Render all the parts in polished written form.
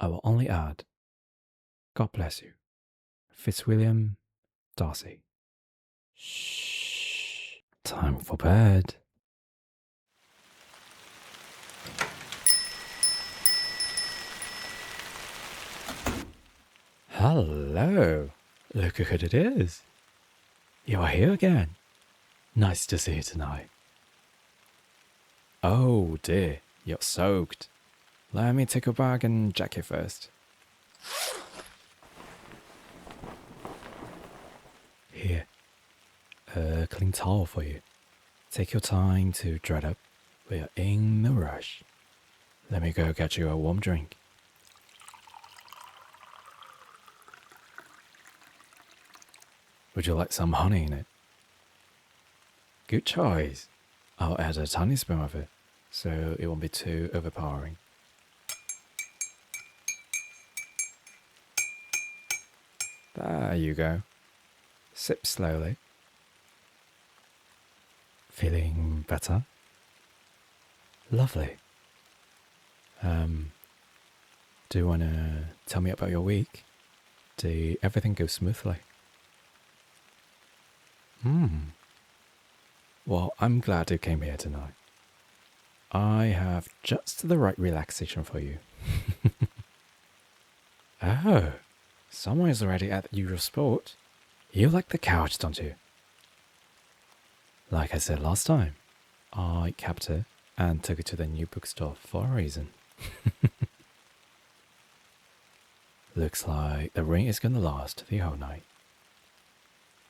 I will only add, God bless you, Fitzwilliam Darcy. Shh. Time for bed. Hello. Look who it is. You are here again. Nice to see you tonight. Oh dear, you're soaked. Let me take your bag and jacket first. Here, a clean towel for you. Take your time to dry up. We are in no rush. Let me go get you a warm drink. Would you like some honey in it? Good choice. I'll add a tiny spoon of it, so it won't be too overpowering. There you go. Sip slowly. Feeling better? Lovely. Do you want to tell me about your week? Did everything go smoothly? Well, I'm glad you came here tonight. I have just the right relaxation for you. Oh, someone is already at your spot. You like the couch, don't you? Like I said last time, I kept it and took it to the new bookstore for a reason. Looks like the rain is gonna last the whole night.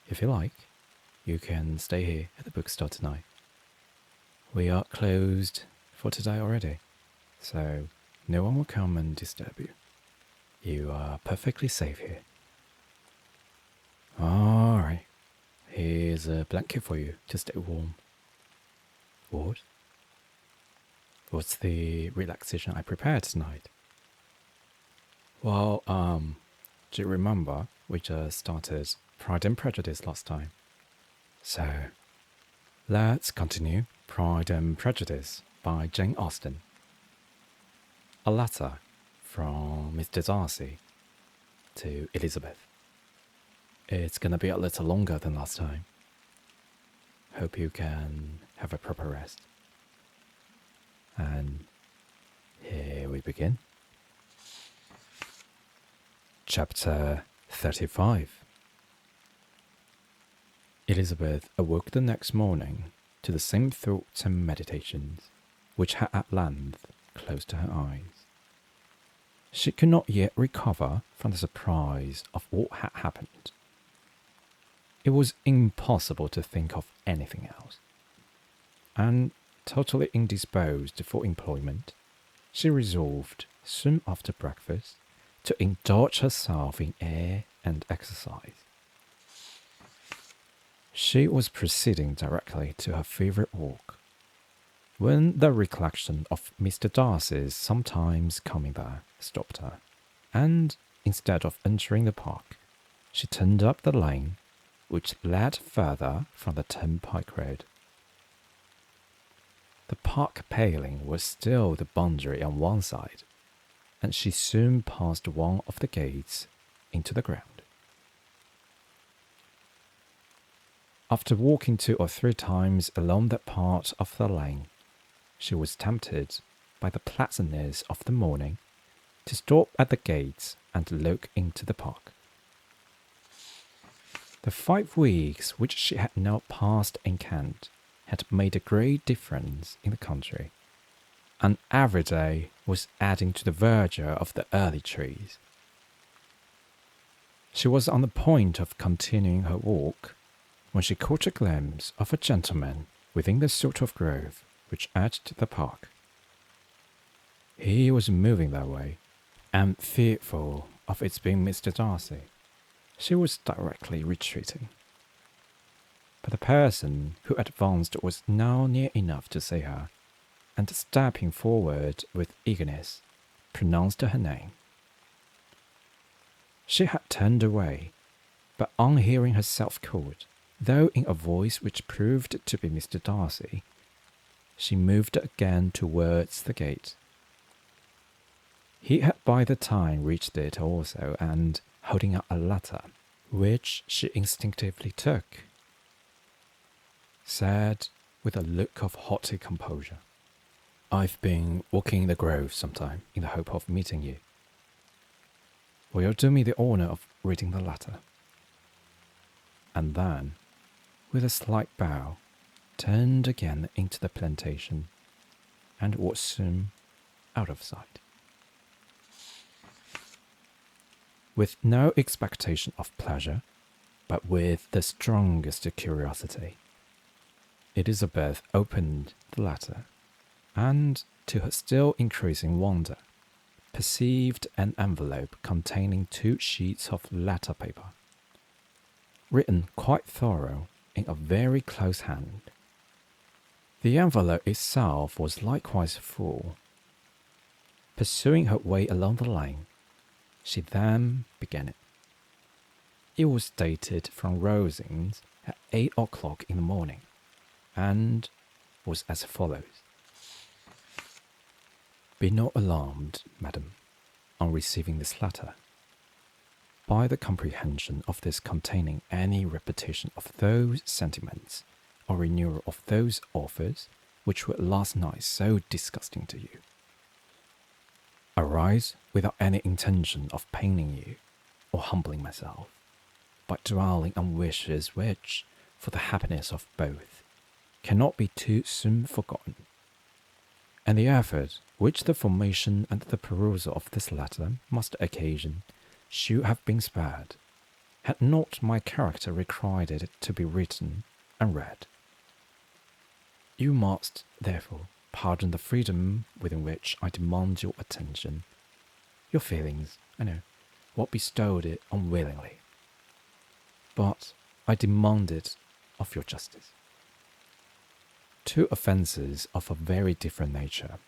If you like, you can stay here at the bookstore tonight. We are closed for today already, so no one will come and disturb you. You are perfectly safe here. Alright, here's a blanket for you to stay warm. What? What's the relaxation I prepared tonight? Well, do you remember we just started Pride and Prejudice last time? So, let's continue Pride and Prejudice by Jane Austen. A letter from Mr. Darcy to Elizabeth. It's gonna be a little longer than last time. Hope you can have a proper rest. And here we begin. Chapter 35. Elizabeth awoke the next morning to the same thoughts and meditations which had at length closed her eyes. She could not yet recover from the surprise of what had happened. It was impossible to think of anything else. And totally indisposed for employment, she resolved, soon after breakfast, to indulge herself in air and exercise. She was proceeding directly to her favourite walk, when the recollection of Mr. Darcy's sometimes coming there stopped her, and instead of entering the park, she turned up the lane which led further from the turnpike road. The park paling was still the boundary on one side, and she soon passed one of the gates into the ground. After walking 2 or 3 times along that part of the lane, she was tempted by the pleasantness of the morning to stop at the gates and look into the park. The 5 weeks which she had now passed in Kent had made a great difference in the country, and every day was adding to the verdure of the early trees. She was on the point of continuing her walk when she caught a glimpse of a gentleman within the sort of grove which edged the park. He was moving that way, and fearful of its being Mr. Darcy, she was directly retreating. But the person who advanced was now near enough to see her, and stepping forward with eagerness, pronounced her name. She had turned away, but on hearing herself called, though in a voice which proved to be Mr. Darcy, she moved again towards the gate. He had by the time reached it also, and holding out a letter, which she instinctively took, said with a look of haughty composure, "I've been walking in the grove some time in the hope of meeting you. Will you do me the honour of reading the letter?" And then, with a slight bow, turned again into the plantation, and was soon out of sight. With no expectation of pleasure, but with the strongest curiosity, Elizabeth opened the letter, and, to her still increasing wonder, perceived an envelope containing 2 sheets of letter paper, written quite thorough in a very close hand. The envelope itself was likewise full. Pursuing her way along the lane, she then began it. It was dated from Rosings at 8 o'clock in the morning, and was as follows. "Be not alarmed, madam, on receiving this letter, by the comprehension of this containing any repetition of those sentiments, or renewal of those offers which were last night so disgusting to you. I rise without any intention of paining you, or humbling myself, by dwelling on wishes which, for the happiness of both, cannot be too soon forgotten. And the effort which the formation and the perusal of this letter must occasion should have been spared, had not my character required it to be written and read. You must, therefore, pardon the freedom within which I demand your attention. Your feelings, I know, what bestowed it unwillingly, but I demand it of your justice. 2 offences of a very different nature,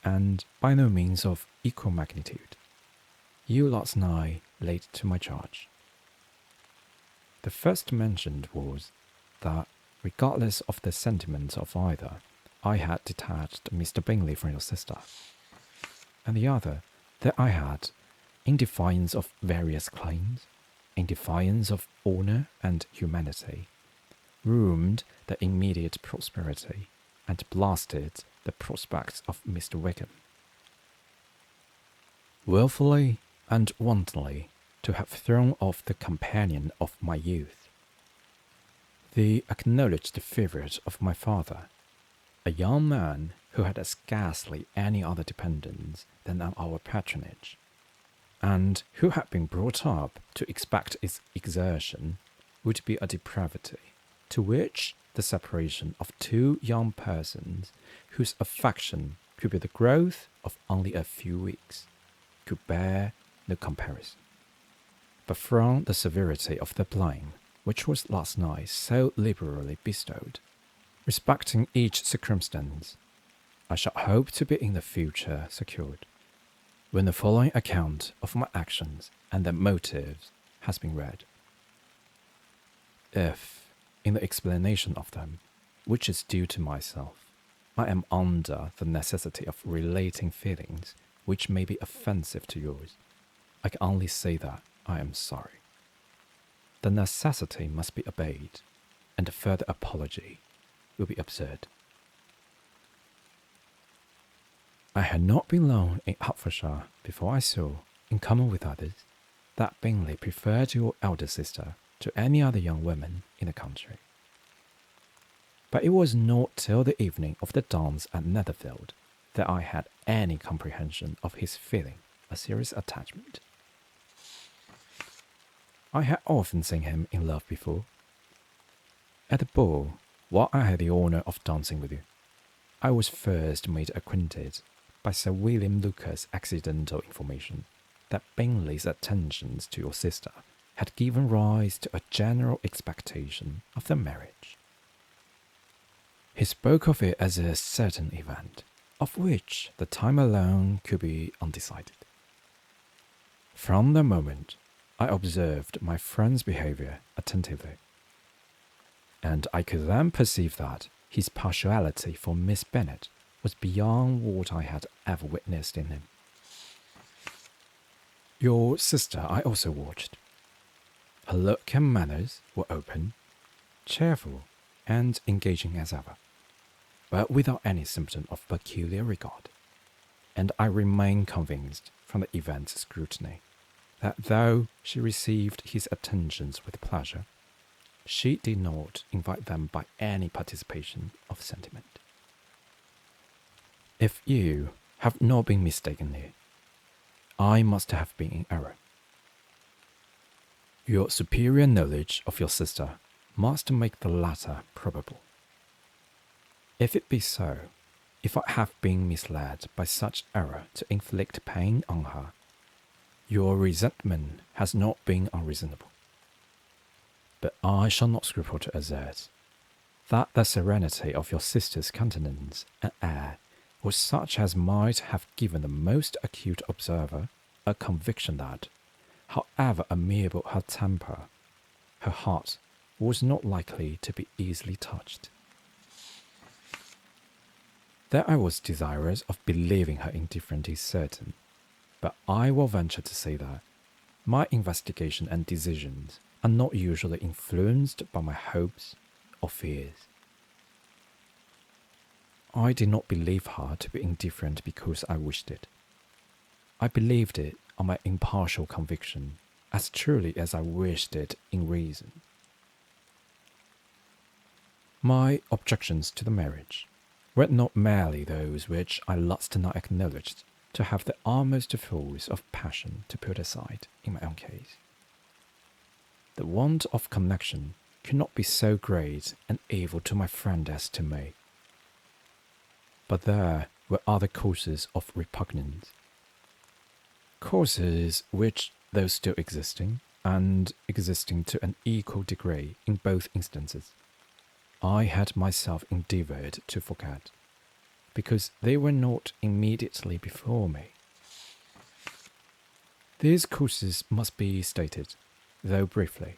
and by no means of equal magnitude, you last night laid to my charge. The first mentioned was, that, regardless of the sentiments of either, I had detached Mr. Bingley from your sister, and the other, that I had, in defiance of various claims, in defiance of honour and humanity, ruined the immediate prosperity, and blasted the prospects of Mr. Wickham. Wilfully and wantonly to have thrown off the companion of my youth, the acknowledged favourite of my father, a young man who had scarcely any other dependence than on our patronage, and who had been brought up to expect its exertion, would be a depravity, to which the separation of 2 young persons whose affection could be the growth of only a few weeks could bear no comparison. But from the severity of the blame which was last night so liberally bestowed, respecting each circumstance, I shall hope to be in the future secured, when the following account of my actions and their motives has been read. If, in the explanation of them, which is due to myself, I am under the necessity of relating feelings which may be offensive to yours, I can only say that I am sorry. The necessity must be obeyed, and a further apology will be absurd. I had not been long in Hertfordshire before I saw, in common with others, that Bingley preferred your elder sister to any other young woman in the country. But it was not till the evening of the dance at Netherfield that I had any comprehension of his feeling a serious attachment. I had often seen him in love before. At the ball, while I had the honour of dancing with you, I was first made acquainted by Sir William Lucas's accidental information that Bingley's attentions to your sister had given rise to a general expectation of their marriage. He spoke of it as a certain event, of which the time alone could be undecided. From the moment, I observed my friend's behaviour attentively, and I could then perceive that his partiality for Miss Bennet was beyond what I had ever witnessed in him. Your sister I also watched. Her look and manners were open, cheerful, and engaging as ever, but without any symptom of peculiar regard. And I remain convinced from the event's scrutiny that though she received his attentions with pleasure, she did not invite them by any participation of sentiment. If you have not been mistaken here, I must have been in error. Your superior knowledge of your sister must make the latter probable. If it be so, if I have been misled by such error to inflict pain on her, your resentment has not been unreasonable. But I shall not scruple to assert that the serenity of your sister's countenance and air was such as might have given the most acute observer a conviction that, however amiable her temper, her heart was not likely to be easily touched. That I was desirous of believing her indifferent is certain, but I will venture to say that my investigation and decisions are not usually influenced by my hopes or fears. I did not believe her to be indifferent because I wished it. I believed it on my impartial conviction as truly as I wished it in reason. My objections to the marriage were not merely those which I last now acknowledged to have the utmost force of passion to put aside in my own case. The want of connection could not be so great an evil to my friend as to me. But there were other causes of repugnance. Causes which, though still existing, and existing to an equal degree in both instances, I had myself endeavoured to forget, because they were not immediately before me. These causes must be stated, though briefly.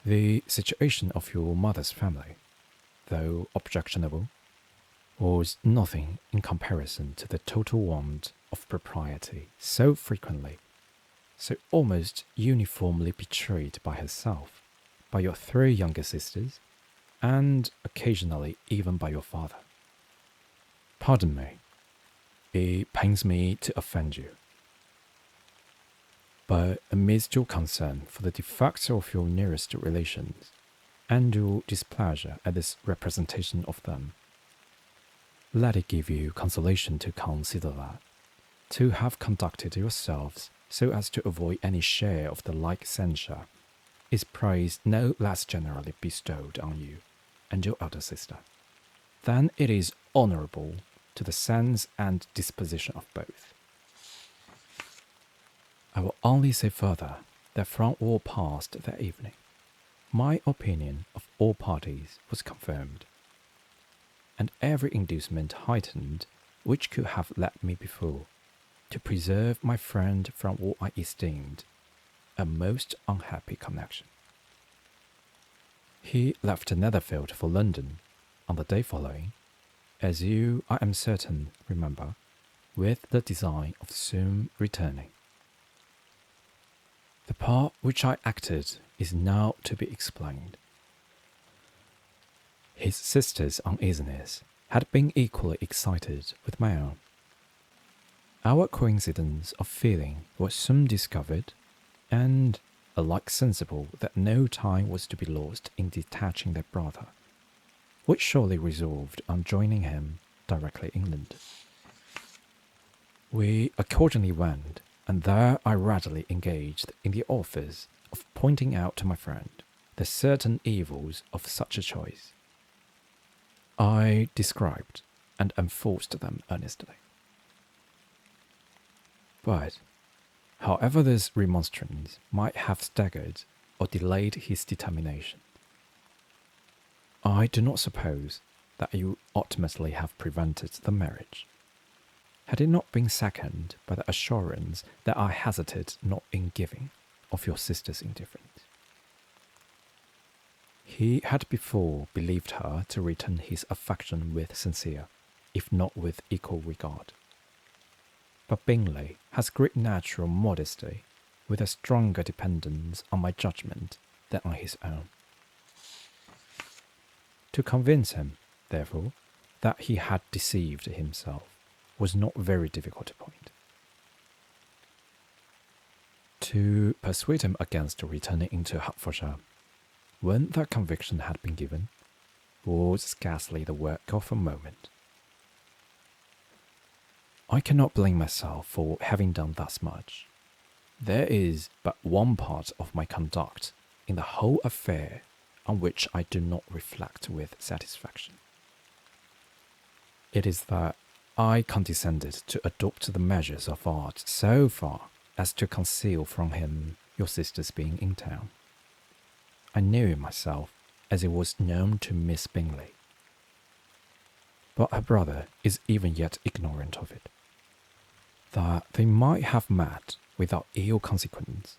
The situation of your mother's family, though objectionable, was nothing in comparison to the total want of propriety so frequently, so almost uniformly betrayed by herself, by your 3 younger sisters, and occasionally even by your father. Pardon me, it pains me to offend you, but amidst your concern for the defects of your nearest relations, and your displeasure at this representation of them, let it give you consolation to consider that, to have conducted yourselves so as to avoid any share of the like censure, is praise no less generally bestowed on you and your elder sister, than it is honourable to the sense and disposition of both. I will only say further that from all passed that evening, my opinion of all parties was confirmed, and every inducement heightened which could have led me before to preserve my friend from what I esteemed a most unhappy connection. He left Netherfield for London on the day following, as you, I am certain, remember, with the design of soon returning. The part which I acted is now to be explained. His sister's uneasiness had been equally excited with my own. Our coincidence of feeling was soon discovered, and alike sensible that no time was to be lost in detaching their brother, we surely resolved on joining him directly in London. We accordingly went, and there I readily engaged in the office of pointing out to my friend the certain evils of such a choice. I described and enforced them earnestly. But, however this remonstrance might have staggered or delayed his determination, I do not suppose that you ultimately have prevented the marriage, had it not been seconded by the assurance that I hesitated not in giving of your sister's indifference. He had before believed her to return his affection with sincere, if not with equal regard. but Bingley has great natural modesty, with a stronger dependence on my judgment than on his own. To convince him, therefore, that he had deceived himself was not very difficult to point. To persuade him against returning into Hertfordshire, when that conviction had been given, was scarcely the work of a moment. I cannot blame myself for having done thus much. There is but one part of my conduct in the whole affair on which I do not reflect with satisfaction. It is that I condescended to adopt the measures of art so far as to conceal from him your sister's being in town. I knew it myself, as it was known to Miss Bingley. But her brother is even yet ignorant of it. That they might have met without ill consequence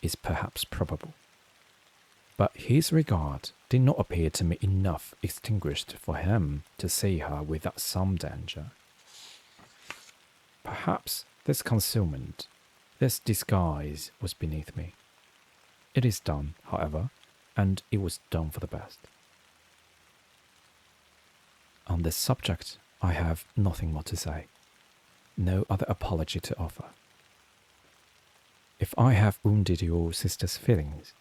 is perhaps probable. But his regard did not appear to me enough extinguished for him to see her without some danger. Perhaps this concealment, this disguise was beneath me. It is done, however, and it was done for the best. On this subject, I have nothing more to say, no other apology to offer. If I have wounded your sister's feelings,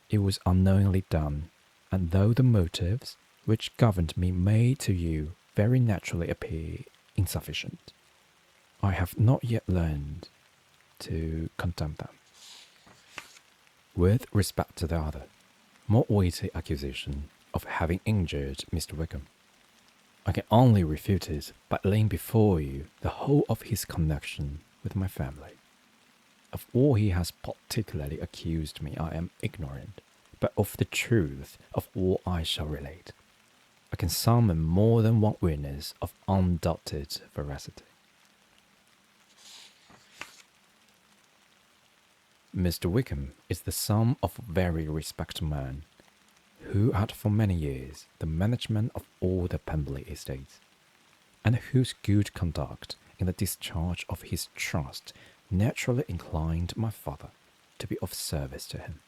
it was unknowingly done, and though the motives which governed me may to you very naturally appear insufficient, I have not yet learned to condemn them. With respect to the other, more weighty accusation of having injured Mr. Wickham, I can only refute it by laying before you the whole of his connection with my family. Of all he has particularly accused me, I am ignorant, but of the truth of all I shall relate, I can summon more than one witness of undoubted veracity. Mr. Wickham is the son of a very respectable man, who had for many years the management of all the Pemberley estates, and whose good conduct in the discharge of his trust naturally inclined my father to be of service to him.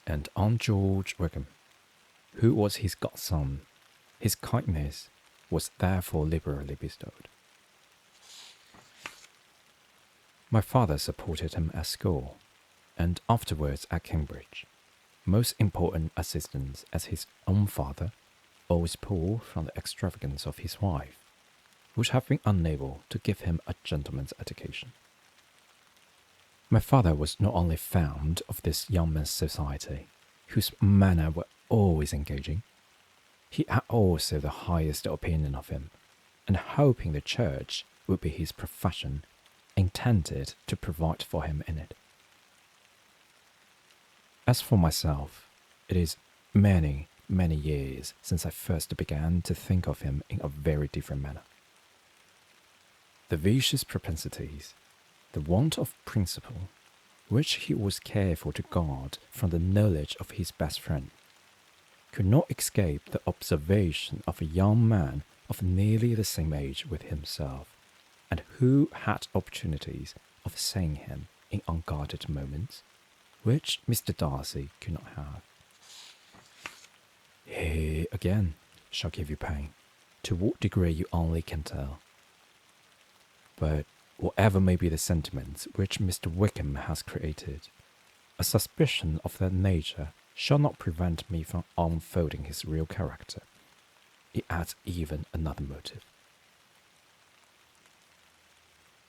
And on George Wickham, who was his godson, his kindness was therefore liberally bestowed. My father supported him at school, and afterwards at Cambridge, most important assistance as his own father, always poor from the extravagance of his wife, which have been unable to give him a gentleman's education. My father was not only fond of this young man's society, whose manner were always engaging, he had also the highest opinion of him, and hoping the church would be his profession, intended to provide for him in it. As for myself, it is many, many years since I first began to think of him in a very different manner. The vicious propensities, the want of principle, which he was careful to guard from the knowledge of his best friend, could not escape the observation of a young man of nearly the same age with himself, and who had opportunities of seeing him in unguarded moments, which Mr. Darcy could not have. He, again, shall give you pain, to what degree you only can tell. But whatever may be the sentiments which Mr. Wickham has created, a suspicion of that nature shall not prevent me from unfolding his real character. It adds even another motive.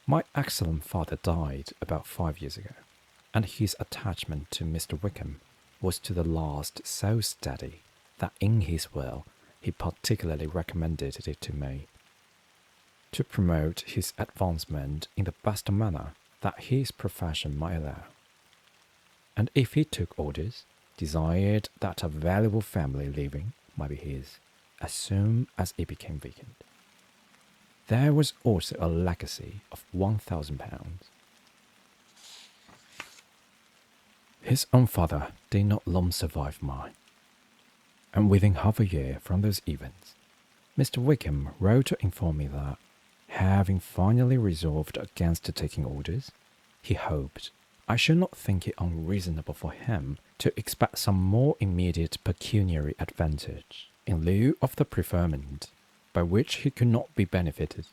My excellent father died about 5 years ago, and his attachment to Mr. Wickham was to the last so steady that in his will he particularly recommended it to me, to promote his advancement in the best manner that his profession might allow. And if he took orders, desired that a valuable family living might be his, as soon as it became vacant. There was also a legacy of £1,000. His own father did not long survive mine, and within half a year from those events, Mr. Wickham wrote to inform me that, Having finally resolved against taking orders, he hoped I should not think it unreasonable for him to expect some more immediate pecuniary advantage in lieu of the preferment by which he could not be benefited.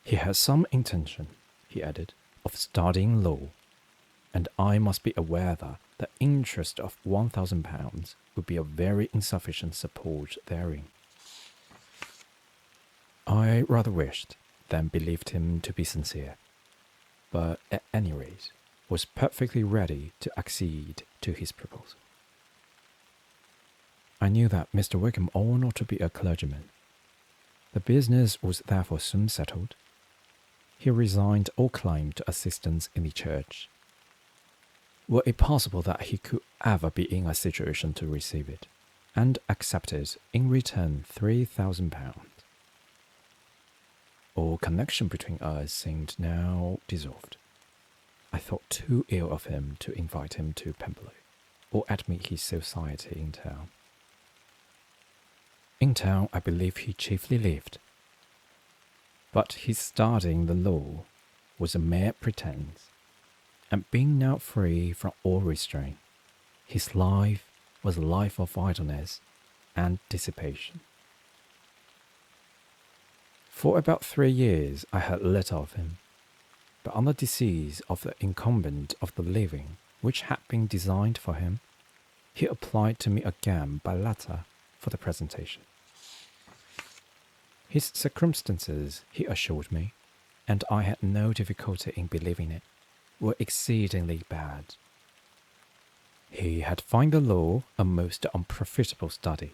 He had some intention, he added, of studying law, and I must be aware that the interest of £1,000 would be a very insufficient support therein. I rather wished than believed him to be sincere, but at any rate was perfectly ready to accede to his proposal. I knew that Mr. Wickham ought not to be a clergyman. The business was therefore soon settled. He resigned all claim to assistance in the church. Were it possible that he could ever be in a situation to receive it, and accepted in return £3,000. All connection between us seemed now dissolved. I thought too ill of him to invite him to Pemberley, or admit his society in town. In town, I believe he chiefly lived. But his studying the law was a mere pretence, and being now free from all restraint, his life was a life of idleness and dissipation. For about 3 years I heard little of him, but on the decease of the incumbent of the living which had been designed for him, he applied to me again by letter for the presentation. His circumstances, he assured me, and I had no difficulty in believing it, were exceedingly bad. He had found the law a most unprofitable study,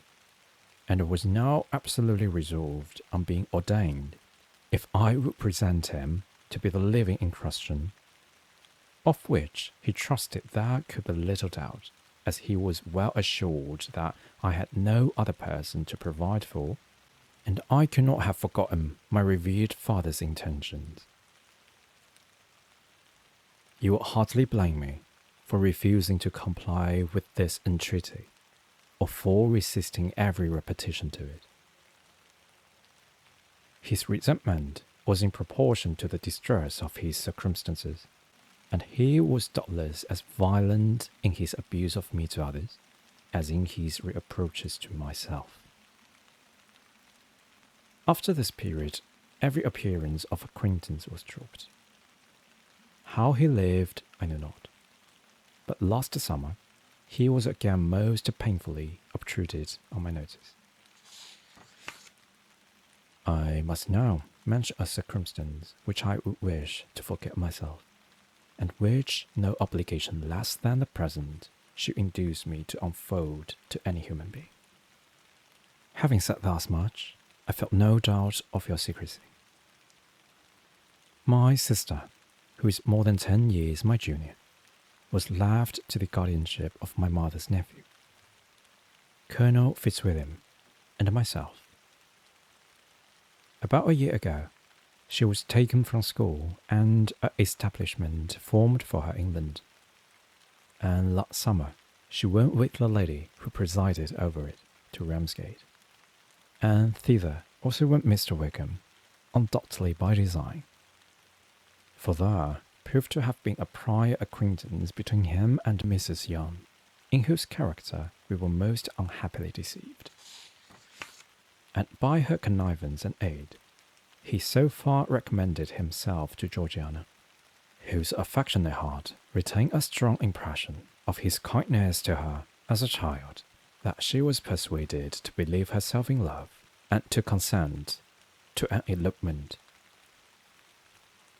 and was now absolutely resolved on being ordained, if I would present him to be the living in question, of which he trusted there could be little doubt, as he was well assured that I had no other person to provide for, and I could not have forgotten my revered father's intentions. You will heartily blame me for refusing to comply with this entreaty, or for resisting every repetition to it. His resentment was in proportion to the distress of his circumstances, and he was doubtless as violent in his abuse of me to others as in his reproaches to myself. After this period, every appearance of acquaintance was dropped. How he lived, I know not, but last summer he was again most painfully obtruded on my notice. I must now mention a circumstance which I would wish to forget myself, and which no obligation less than the present should induce me to unfold to any human being. Having said thus much, I felt no doubt of your secrecy. My sister, who is more than 10 years my junior, was left to the guardianship of my mother's nephew, Colonel Fitzwilliam, and myself. About a year ago, she was taken from school and an establishment formed for her in London, and last summer she went with the lady who presided over it to Ramsgate, and thither also went Mr. Wickham, undoubtedly by design, for there proved to have been a prior acquaintance between him and Mrs. Young, in whose character we were most unhappily deceived. And by her connivance and aid, he so far recommended himself to Georgiana, whose affectionate heart retained a strong impression of his kindness to her as a child, that she was persuaded to believe herself in love, and to consent to an elopement.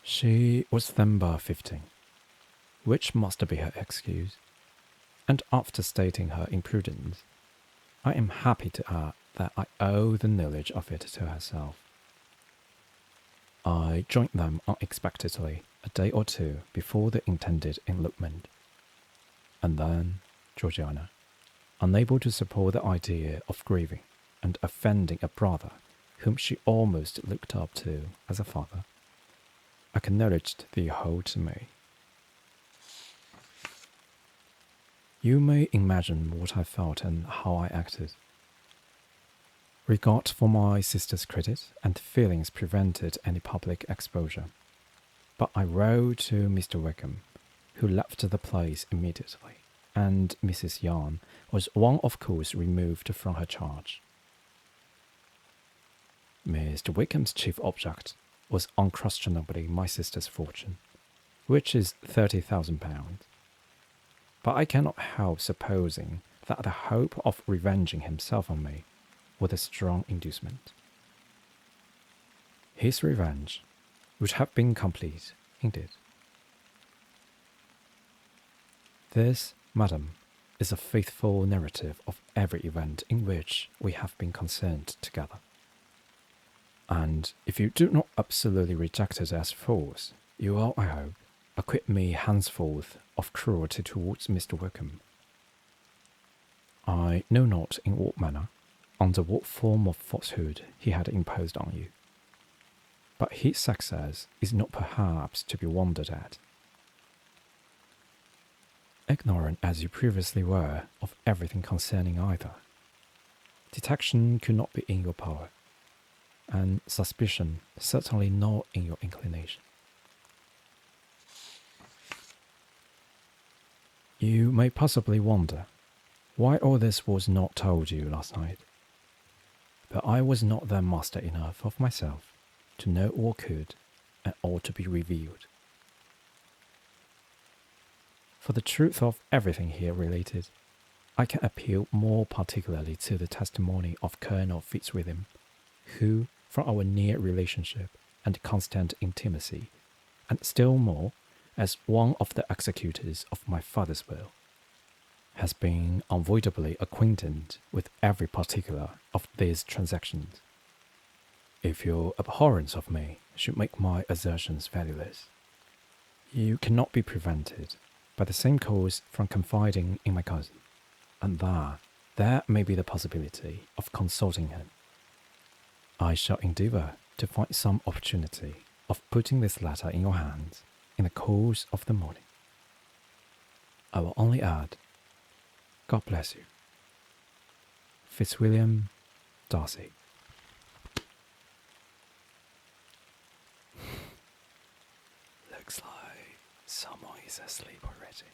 She was then but 15, which must be her excuse, and after stating her imprudence, I am happy to add that I owe the knowledge of it to herself. I joined them unexpectedly a day or two before the intended elopement, and then Georgiana, unable to support the idea of grieving and offending a brother whom she almost looked up to as a father, acknowledged the whole to me. You may imagine what I felt and how I acted. Regard for my sister's credit and feelings prevented any public exposure. But I wrote to Mr. Wickham, who left the place immediately, and Mrs. Yan was of course removed from her charge. Mr. Wickham's chief object was unquestionably my sister's fortune, which is £30,000. But I cannot help supposing that the hope of revenging himself on me was a strong inducement. His revenge would have been complete, indeed. This, madam, is a faithful narrative of every event in which we have been concerned together. And if you do not absolutely reject it as false, you will, I hope, acquit me henceforth of cruelty towards Mr. Wickham. I know not in what manner, under what form of falsehood he had imposed on you, but his success is not perhaps to be wondered at. Ignorant as you previously were of everything concerning either, detection could not be in your power, and suspicion certainly not in your inclination. You may possibly wonder why all this was not told you last night, but I was not then master enough of myself to know all could and ought to be revealed. For the truth of everything here related, I can appeal more particularly to the testimony of Colonel Fitzwilliam, who, from our near relationship and constant intimacy, and still more as one of the executors of my father's will, has been unavoidably acquainted with every particular of these transactions. If your abhorrence of me should make my assertions valueless, you cannot be prevented by the same cause from confiding in my cousin, and there may be the possibility of consulting him. I shall endeavour to find some opportunity of putting this letter in your hands in the course of the morning. I will only add, God bless you. Fitzwilliam Darcy. Looks like someone is asleep already.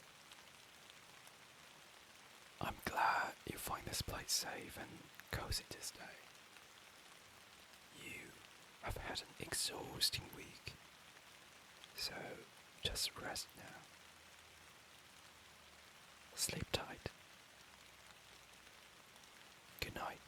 I'm glad you find this place safe and cozy this day. You have had an exhausting week, so just rest now. Sleep tight. Good night.